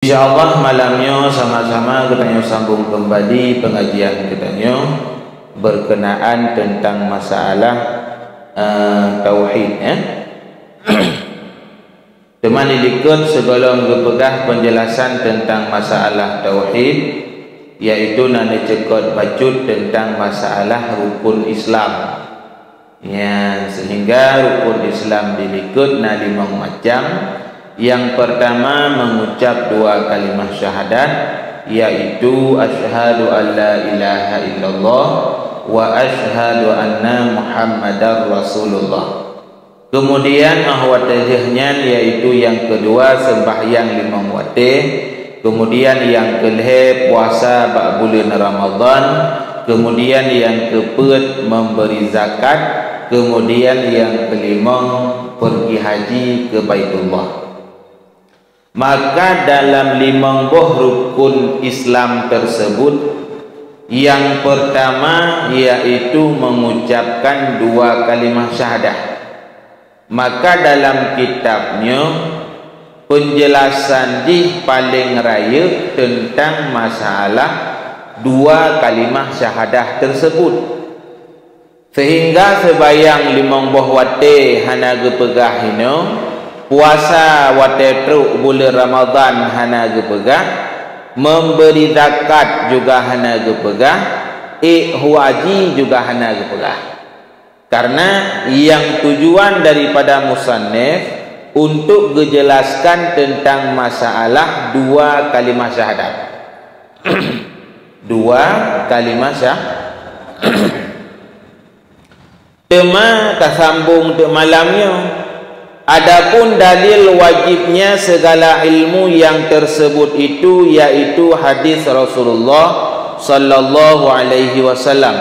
InsyaAllah malamnya sama-sama kita sambung kembali pengajian kita berkenaan tentang masalah tauhid Teman ikut sebelum berpegah penjelasan tentang masalah tauhid, yaitu nanti cekot bacut tentang masalah rukun Islam. Ya, sehingga rukun Islam diikut na 5 macam. Yang pertama mengucap 2 kalimat syahadat, yaitu asyhadu an la ilaha illallah wa asyhadu anna muhammadar rasulullah. Kemudian ahwatihnya, yaitu yang kedua sembahyang 5 waktu. Kemudian yang kelima puasa bulan Ramadan. Kemudian yang keempat memberi zakat. Kemudian yang kelima pergi haji ke Baitullah. Maka dalam 5 rukun Islam tersebut, yang pertama yaitu mengucapkan 2 kalimat syahadah. Maka dalam kitabnya penjelasan di paling raya tentang masalah 2 kalimat syahadah tersebut, sehingga sebayang 5 waktu hana gepegah hino, puasa waktu truk bulan Ramadan hana gepegah, memberi zakat juga hana gepegah, haji juga hana gepegah. Karena yang tujuan daripada musannif untuk menjelaskan tentang masalah 2 kalimat syahadat. 2 kalimat syahadat. Tema kasambung te malamnya. Adapun dalil wajibnya segala ilmu yang tersebut itu, yaitu hadis Rasulullah sallallahu alaihi wasallam,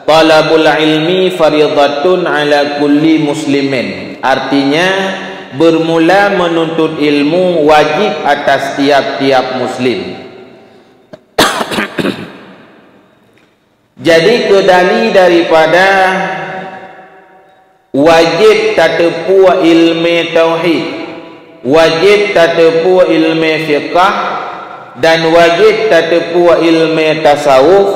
talabul ilmi faridatun ala kulli muslimin. Artinya bermula menuntut ilmu wajib atas tiap-tiap muslim. Jadi kedali daripada wajib tatepu ilmu tauhid, wajib tatepu ilmu fiqh, dan wajib tatepu ilmu tasawuf,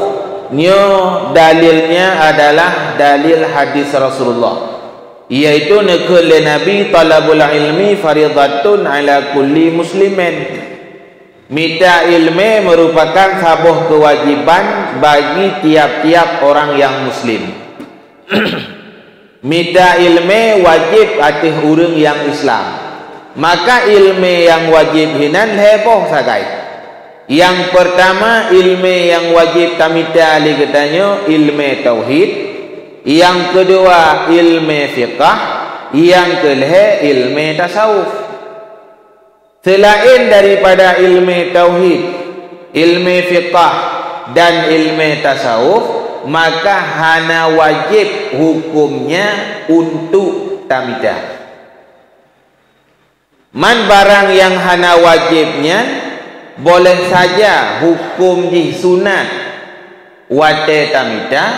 dalilnya adalah dalil hadis Rasulullah, yaitu nakul Nabi talabul ilmi faridatun ala kulli muslimin. Minta ilmu merupakan sebuah kewajiban bagi tiap-tiap orang yang muslim. Minta ilmu wajib atas orang yang Islam. Maka ilmu yang wajib hinan heboh sagai. Yang pertama ilmu yang wajib tamita ali katanya ilmu tauhid. Yang kedua ilmu fiqh. Yang kelima ilmu tasawuf. Selain daripada ilmu tauhid, ilmu fiqh dan ilmu tasawuf, maka hana wajib hukumnya untuk tamidah. Man barang yang hana wajibnya boleh saja hukum di sunat wate tamidah,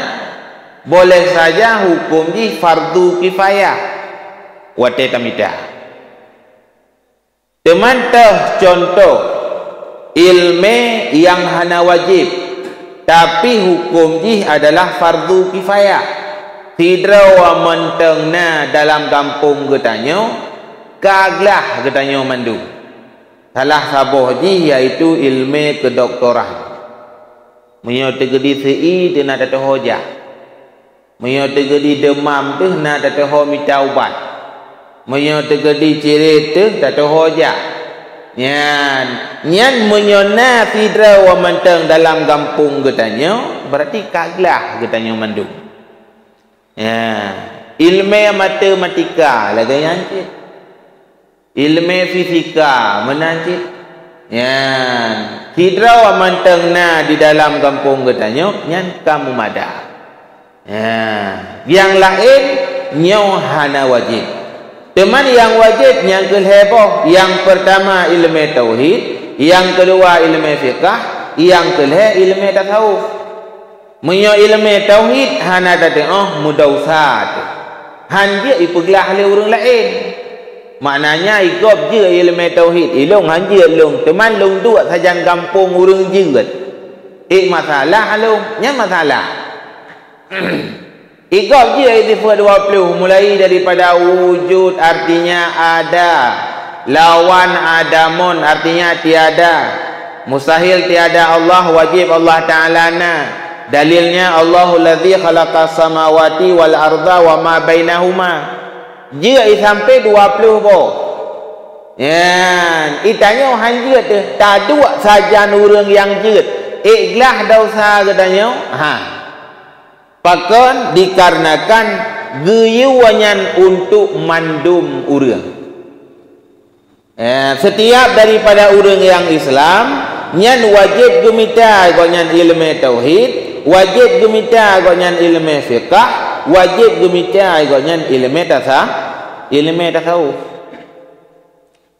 boleh saja hukum di fardu kifayah wate tamidah. Teman contoh ilmu yang hana wajib tapi hukum jih adalah fardu kifayah. Tidra wa mentengna dalam kampung getanyo, kaglah getanyo mandu. Salah saboh jih yaitu ilmu kedoktoran. Menyo tegedi sei tu nak datang hoja. Menyo tegedi demam tu nak datang ho minta ubat. Menyo tegedi cirit tu datang hoja. Nyan menyona tidra wa manteng dalam kampung getanyo, berarti kaglah getanyo mandung. Ilmu matematika lagi yancit, ilmu fisika menancit. Tidra wa manteng na di dalam kampung getanyo, nyan kamu mada. Yang lain nyo hana wajib. Teman yang wajib yang kelima, yang pertama ilmu tauhid, yang kedua ilmu fiqh, yang kelima ilmu tasawuf. Menyo ilmu tauhid hana datang mudawsat. Han dia ipeglah oleh orang lain. maknanya ikut je ilmu tauhid ilung hanje long teman long tu saja kampung urang je kan masalah long nya masalah ikut je ayat 20 mulai daripada wujud artinya ada, lawan adamun artinya tiada, mustahil tiada Allah, wajib Allah Ta'ala na. Dalilnya Allahul ladzi khalaqas samawati wal arda wa ma bainahuma. Dia sampai 20 bo. Ya, itanya hanya tu tak dua saja orang yang jeut. Ikhlas dosa katanya. Pakon dikarenakan geyuanyan untuk mandum orang. Setiap daripada orang yang Islam nyan wajib gemita gonyan ilmu tauhid, wajib gemita gonyan ilmu fiqh, wajib gemita gonyan ilmu tasawuf.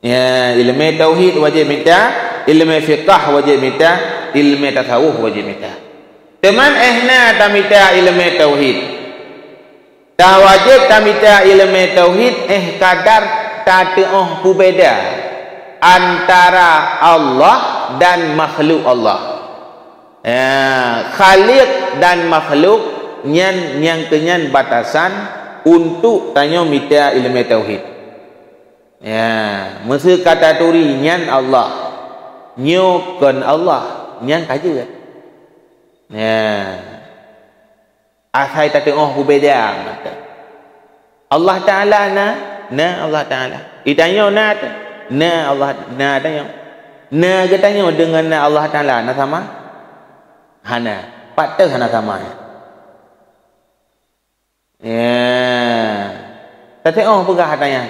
Ya, ilmu tauhid wajib minta, ilmu fiqh wajib minta, ilmu tasawuf wajib minta. Teman ehna tamita ilmu tauhid. Tak wajib tamita ilmu tauhid kadar tak berbeza antara Allah dan makhluk Allah. Khaliq dan makhluk yang kenyan batasan untuk tanya minta ilmu tauhid. Masa kata turi nyan Allah, nyokan Allah, nyan kaja. Asai tak tengok berbeza. Allah Ta'ala na Allah Ta'ala. Itanya na Allah na tanya. Na katanya dengan na Allah Ta'ala na sama? Hana. Patah hana sama. Tak tengok pegah katanya.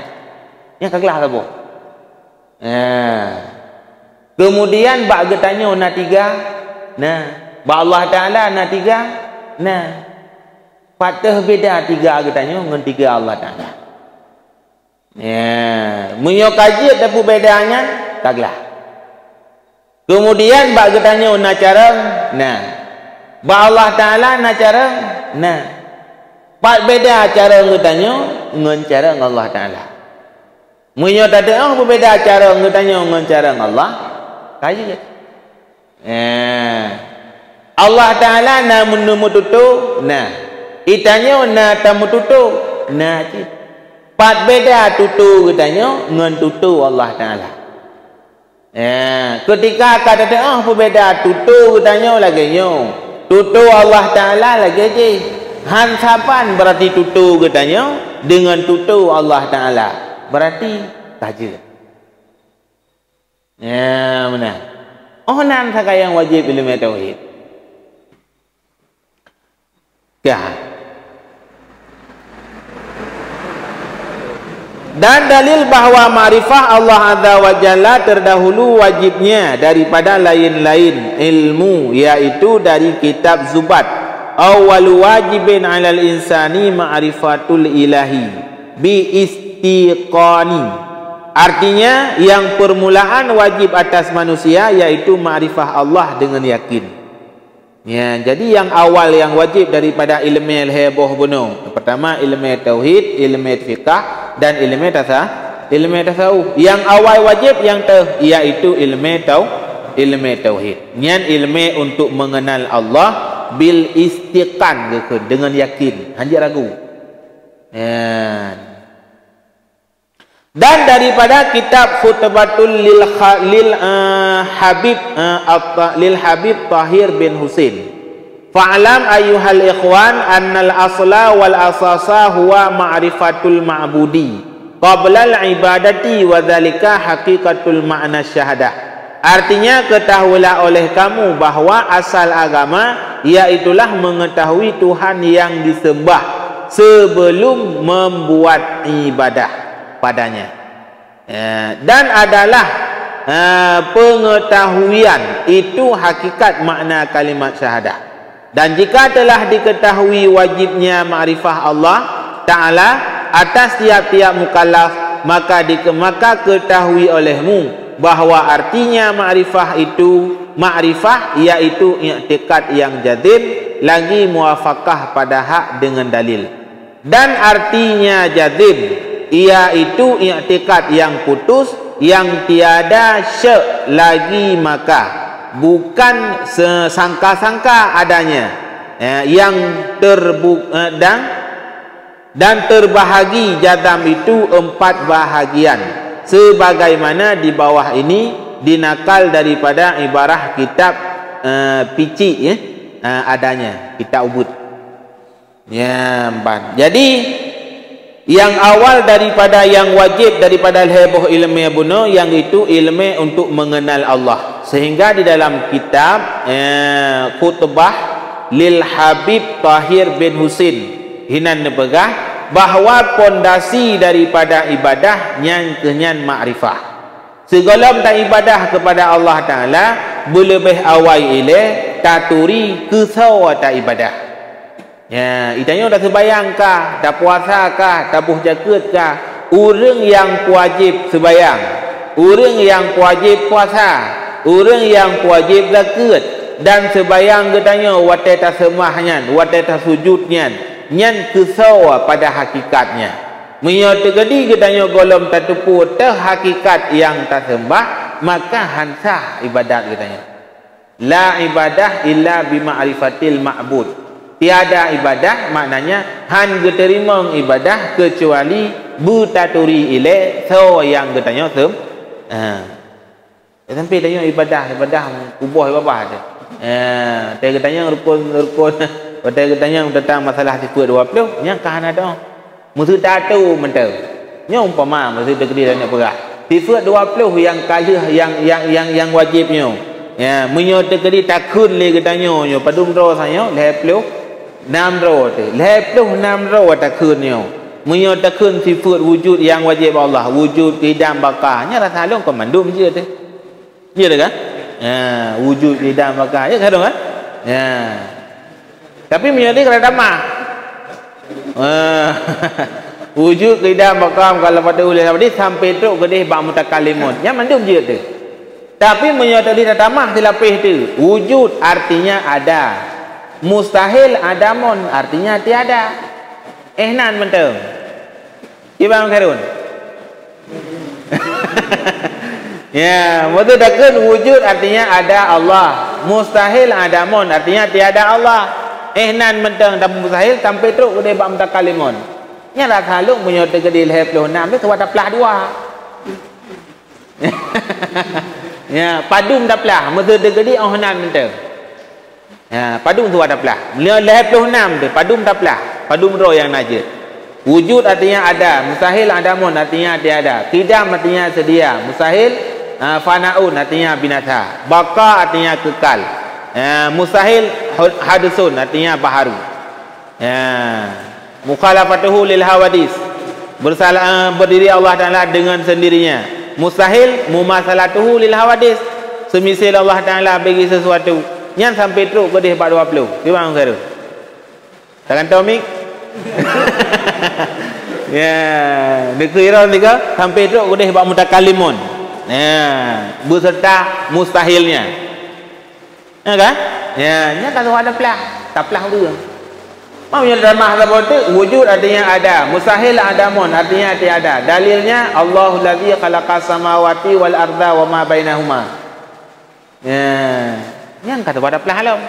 Yang kaglah apa? Kemudian bak katanya na tiga. Na. Ba Allah Ta'ala na tiga. Na. Patah beda tiga katanya dengan tiga Allah Ta'ala. Menyo kaji tapi bedanya taklah. Kemudian bak katanya na cara na. Ba Allah Ta'ala na cara na. Pat beda cara katanya dengan cara Allah Ta'ala. Menyo tak ada berbeda cara katanya dengan cara Allah. Kaji. Allah Ta'ala na menemu tutu na. Itanya na tamu tutu na cip. Pat beda tutu katanya dengan tutu Allah Ta'ala. Ketika kata berbeda tutu katanya lagi nyo. Tutu Allah Ta'ala lagi je. Hansapan berarti tutu katanya dengan tutu Allah Ta'ala. Berarti kaja. Mana? Nan sakaya yang wajib ilmu tauhid. Dan dalil bahawa ma'rifah Allah Azza wa Jalla terdahulu wajibnya daripada lain-lain ilmu, yaitu dari kitab Zubat. Awwalu wajibin 'alal insani ma'rifatul ilahi bi istiqani. Artinya yang permulaan wajib atas manusia yaitu ma'rifah Allah dengan yakin. Jadi yang awal yang wajib daripada ilmu al-heboh bunuh. Pertama ilmu tauhid, ilmu fiqh dan ilmu tasawuf. Yang awal wajib yang iaitu ilmu tauhid. Nyan ilmu untuk mengenal Allah bil istiqan dengan yakin, hanya ragu. Dan daripada kitab Khutbatul lil Habib Tahir bin Husain. Fa'lam ayyuhal ikhwan annal asla wal asasa huwa ma'rifatul ma'budi qabla al ibadati wa dzalika haqiqatul ma'na syahadah. Artinya ketahuilah oleh kamu bahawa asal agama iaitulah mengetahui Tuhan yang disembah sebelum membuat ibadah padanya. Dan adalah pengetahuan itu hakikat makna kalimat syahadah. Dan jika telah diketahui wajibnya ma'rifah Allah Ta'ala atas tiap-tiap mukallaf, maka ketahui olehmu bahawa artinya ma'rifah iaitu i'tikad yang jazim lagi muwafaqah pada hak dengan dalil. Dan artinya jazim iaitu i'tikad yang putus yang tiada syak lagi maka bukan sesangka-sangka adanya yang dan terbahagi jazam itu 4 bahagian sebagaimana di bawah ini dinakal daripada ibarah kitab Pici adanya kitab Ubud ya. Jadi yang awal daripada yang wajib daripada heboh ilmu bunuh yang itu ilmu untuk mengenal Allah, sehingga di dalam kitab Khutbah lil Habib Tahir bin Husin hinan nepegah bahawa pondasi daripada ibadah yang kenyan ma'rifah. Segala tak ibadah kepada Allah Ta'ala berlebih awal ile taturi kesau tak ibadah. Ya, itanya dah sembayang kah, dah puasa kah, dah buh jaket kah? Orang yang wajib sembayang, orang yang wajib puasa, orang yang wajib zakat dan sembayang katanya wate ta semahnya, wate ta sujudnya, nyan kesau pada hakikatnya. Menyata gedi katanya golom tatupu teh hakikat yang tak sembah, maka hansah ibadat katanya. La ibadah illa bima'rifatil ma'bud. Tiada ibadah maknanya han terima ibadah kecuali butaturi ile so yang katanya sampai tanya ibadah kubah apa ada dia katanya rukun dia katanya tentang masalah sifat 20 nya kan ada mesti tahu mentau nya umpama mesti degree dan perah sifat 20 yang kala yang wajibnya ya menyata kali takun le katanya nya padum ro saya 20 6 tu 6 tak kunnya menyata kun sifat wujud yang wajib Allah wujud qidam bakahnya rasa long komandum je tu ya kan wujud qidam bakah ya kan tapi menyata kalau tamah wujud qidam bakah kalau pada ulil hadis sampai tu kedih bab mutakalimun yang mandum je tu tapi menyata dia tamah dilapih tu wujud artinya ada mustahil adamun artinya tiada ehnan menteng ibang karun ya betul dakun wujud artinya ada Allah mustahil adamun artinya tiada Allah ehnan menteng dan mustahil sampai teruk gede bab mutakalimun nya lah kalau menyota gede 26 tu kewat plah dua ya padum dah plah betul gede ehnan menteng ya, padum tu ada pelah. Beliau 26 tu, padum tak pelah. Padum roh yang najis. Wujud artinya ada, mustahil adamun artinya tiada. Qidam artinya sedia, mustahil fanaun artinya binasa. Baqa artinya kekal. Mustahil hadusun artinya baharu. Mukhalafatuhu lil hawadis. Berdiri Allah Taala dengan sendirinya. Mustahil mumasalatuhu lil hawadis. Semisal Allah Taala bagi sesuatu nyan sampai teruk kedih 420 gimana saya tu takkan tahu mik ya dikira tiga sampai teruk kedih bab mutakalimun beserta mustahilnya ya kan ya nya kalau ada pelah tak pelah tu maunya dalam mahzab tu wujud artinya ada mustahil adamun artinya tiada dalilnya Allahul ladzi khalaqas samawati wal arda wa ma bainahuma yang kata pada pelah alam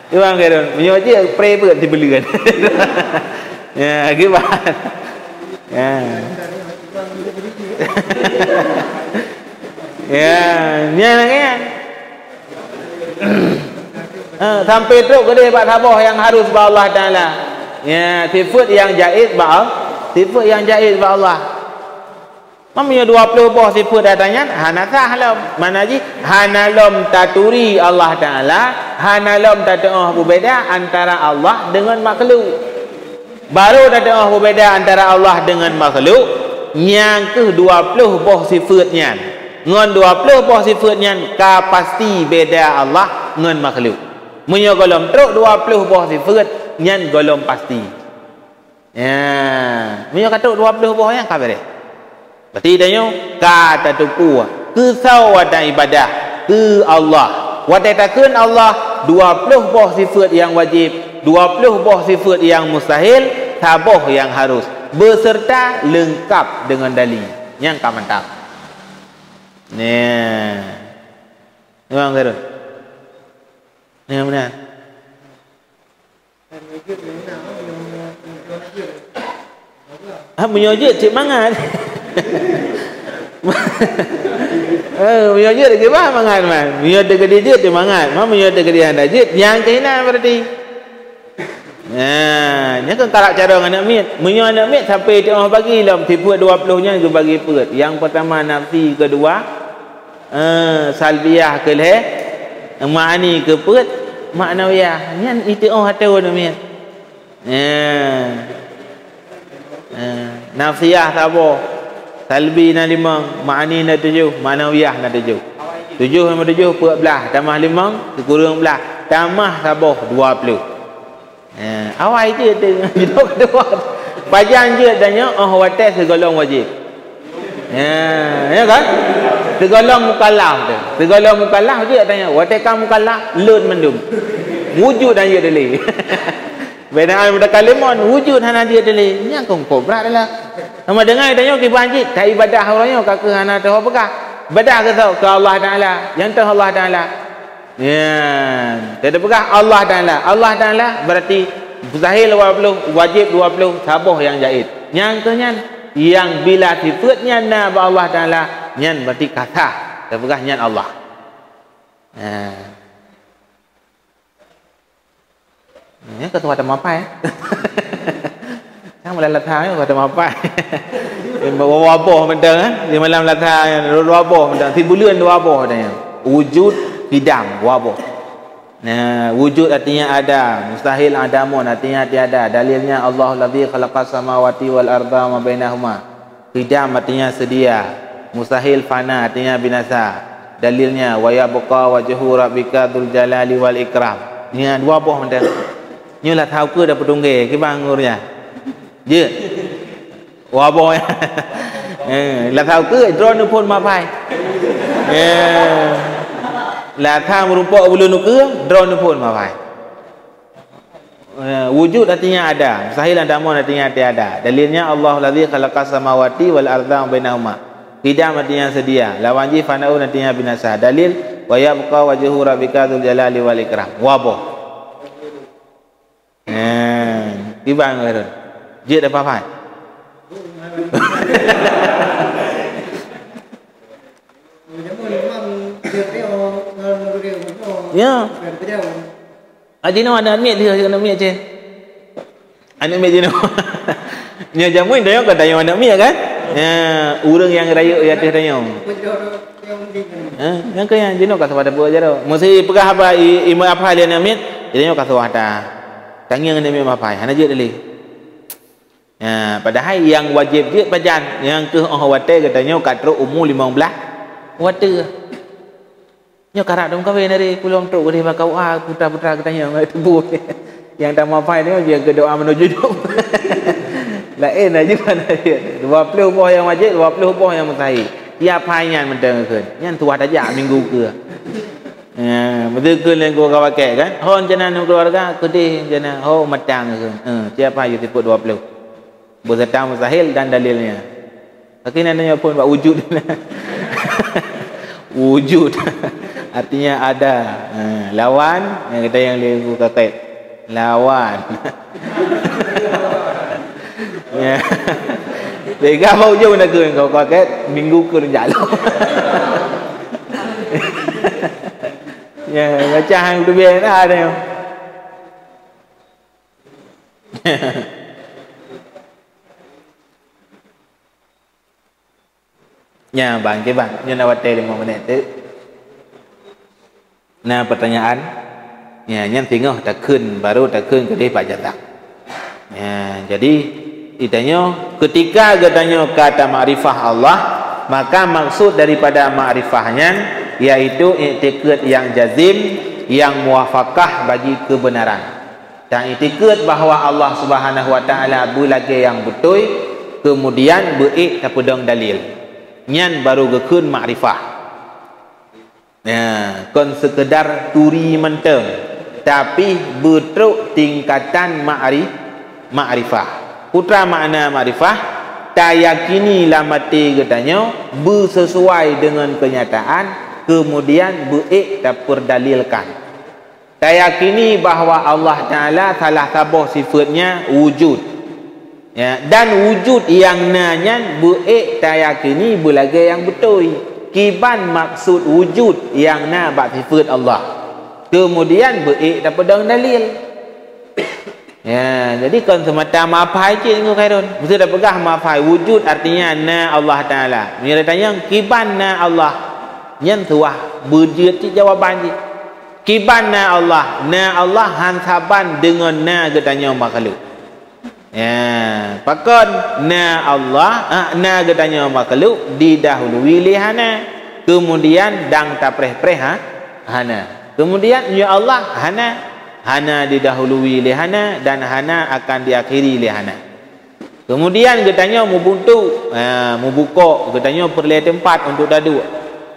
Ibang kerun menyoji pray pun dibeli kan ya gimana ya ya ni kan sampai tu kedai pak sabah yang harus ba Allah Taala ya sifat yang jaiz ba sifat yang jaiz ba Allah mamanya 20 buah sifat datanya hanasah halam manaji hanalom taturi Allah Taala hanalom tatuah berbeza antara Allah dengan makhluk baru tatuah berbeza antara Allah dengan makhluk yang ke 20 buah sifatnya ngan 20 buah sifatnya ka pasti beda Allah dengan makhluk munyo golom truk 20 buah sifat nyan golom pasti ya munyo katuk 20 buah yang ka bere berarti danyo kata tupu kesau ada ibadah ke Allah wadatakeun Allah 20 buah sifat yang wajib 20 buah sifat yang mustahil taboh yang harus beserta lengkap dengan dalil yang mantap. Memang betul. Ni benar. Menyojit cik mangat. Menyojit ke bah mangat man. Menyojit ke dia cik mangat. Menyojit ke dia anda jit. Yang kena berarti. Ni kan karak cara anak mit. Menyojit anak mit sampai dia orang bagi dalam tipu 20-nya dia bagi perut. Yang pertama nafsi, kedua salbiah ke leh. Ma'ani ke perut, maknawiyah. Ni itu orang tahu nak mit. Nafsiyah taboh, salbi na 5, ma'ani na 7, ma'nawiyah na 7. 7 sama 7 14 tambah 5 kurang 11 tambah taboh 20. Awal je hidup kedua. Pajang je tanya watas segolong wajib. Ya kan? Segolong mukallaf tu. Segolong mukallaf je tanya watas kamu mukallaf lun mendum. Wujud dan dia deli. Bedaan pada kalimon wujud hana dia deli. Nya kong berat dah. Sama dengar tanya ke banjit tak ibadah orangnya kakak hana tahu apakah? Ibadah ke tahu ke Allah Taala. Yang tahu Allah Taala. Ya, tidak pegah Allah Taala. Allah Taala berarti zahir 20, wajib 20, taboh yang jahit. Yang kenyan yang bila sifatnya na Allah Taala, nyan berarti kata. Tidak pegah nyan Allah. Ini ketua ada mapai. Yang malam latah ketua ada mapai. Bawa waboh mentang di malam latah waboh mentang. Si bulan waboh katanya. Wujud hidam waboh. Nah, wujud artinya ada, mustahil adamun artinya tiada. Dalilnya Allah ladzi khalaqas samawati wal arda ma bainahuma. Hidam artinya sedia. Mustahil fana artinya binasa. Dalilnya wa yabqa wajhu rabbika dzul jalali wal ikram. Ini dua waboh mentang. Như là thao cưa đã bật nghề cái bang ngồi nhà dư hoa boy là thao cưa drone nó phun mà phải là thao một bộ belum nó cưa drone nó phun mà phải wujud artinya ada mustahil adamun artinya tiada dalilnya Allah ladzi khalaqas samawati wal arda bainahuma hidam artinya sedia lawan ji fanaun artinya binasa dalil wa yabqa wajhu rabbika dzul jalali wal ikram wabo. Đi ba người rồi Dia ada apa-apa Ya Aji no ada miet dia kena miet je anak miet je no nya jamuin dah kata yang anak miet kan urang yang raya ya teh tanya yang ke yang jino kata pada buat je dah mesti pegah apa imam apa dia nak miet dia kata wahda tangiang ni memang apa hana je dali padahal yang wajib dia pajan yang ke orang wate katanya katro umur 15 wate nya karak dong kahwin dari pulang truk dia bakau putra-putra katanya mai tubuh yang dah mapai ni dia ke doa menuju hidup lain aja mana dia 20 buah yang wajib 20 buah yang mustahil tiap hari yang mentang keun nyan tuah tajak minggu ke betul ke yang gua pakai kan hon jana keluarga kedih jana matang ke siapa you tipu 20 beserta mustahil dan dalilnya tapi nanya pun buat wujud wujud artinya ada lawan yang kita yang lihat kata lawan ya tiga mau jauh nak ke kau pakai minggu ke jalan ya baca hang tu biar ada yo ya bang ke bang như nak wate 5 minit tu nah pertanyaan ya nyan tinggal tak kun baru tak kun ke dia baca tak ya jadi ditanya ketika katanya kata ma'rifah Allah maka maksud daripada ma'rifahnya yaitu i'tiqad yang jazim yang muwafaqah bagi kebenaran dan i'tiqad bahawa Allah Subhanahu wa taala bulage yang betul kemudian beik tapedang dalil nyan baru gekun ma'rifah kon sekedar turi menteng tapi betruk tingkatan ma'rifah putra makna makrifah tak yakini lamati katanya bersesuai dengan kenyataan, kemudian tak berdalilkan. Tak yakini bahawa Allah Ta'ala salah satu sifatnya wujud, ya, dan wujud yang nanya tak yakini belaga yang betul. Kiban maksud wujud yang na bak sifat Allah, kemudian tak pedang dalil. Ya, jadi kan semata mafai je tengok Khairun. Mesti dah pegah mafai wujud artinya na Allah Taala. Dia tanya kiban na Allah. Nyen tuah berjut jawaban dia. Kiban na Allah hansaban dengan na katanya makhluk. Ya, pakon na Allah na katanya makhluk didahului lihana. Kemudian dang tapreh-preh hana. Kemudian ya Allah hana didahului lihana dan hana akan diakhiri lihana. Kemudian katanya mubuntu, mubuka katanya perlu tempat untuk dadu.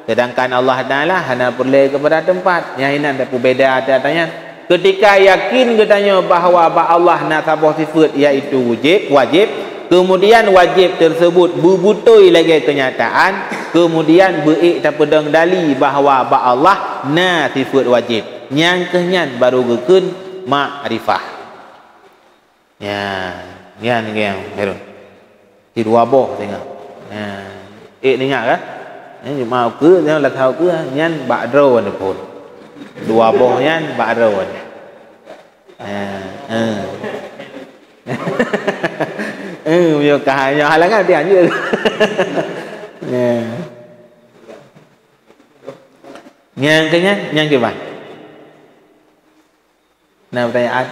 Sedangkan Allah Taala hana perlu kepada tempat. Yang ini ada berbeza katanya. Ketika yakin katanya bahawa Allah nak sabah sifat iaitu wajib, kemudian wajib tersebut berbutui lagi kenyataan, kemudian tak pedang dali bahawa Allah na sifat wajib. Yang kenyan baru gekun makrifah. Ya, yang Herun. Di dua boh tengok. Dengar kan? Mau ke jangan lah tahu ke nyan bakro ni pun. Dua boh nyan bakro. Yo kahanya halangan dia je. Yang kenyan yang ke bang. Nah, pertanyaan.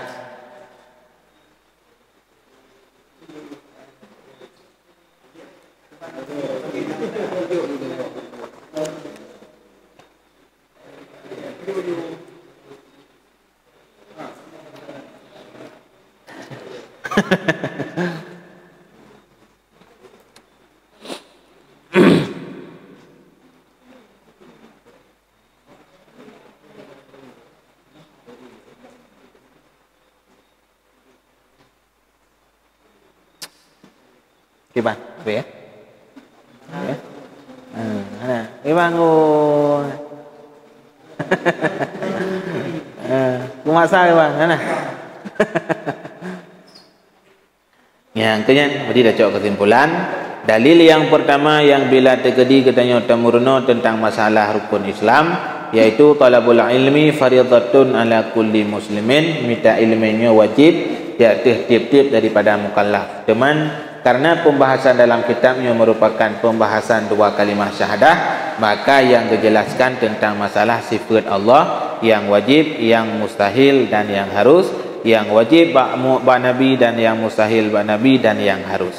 Kiban, apa ya? Ya. Mana? Kiban oh. Kumasa kiban, mana? Yang kenyan, berarti dah cok kesimpulan. Dalil yang pertama yang bila terjadi katanya temurno tentang masalah rukun Islam, yaitu talabul ilmi fardhatun ala kulli muslimin, minta ilmunya wajib di atas tiap-tiap daripada mukallaf. Teman, karena pembahasan dalam kitabnya merupakan pembahasan dua kalimah syahadah, maka yang dijelaskan tentang masalah sifat Allah yang wajib, yang mustahil dan yang harus, yang wajib bak Nabi dan yang mustahil bak Nabi dan yang harus.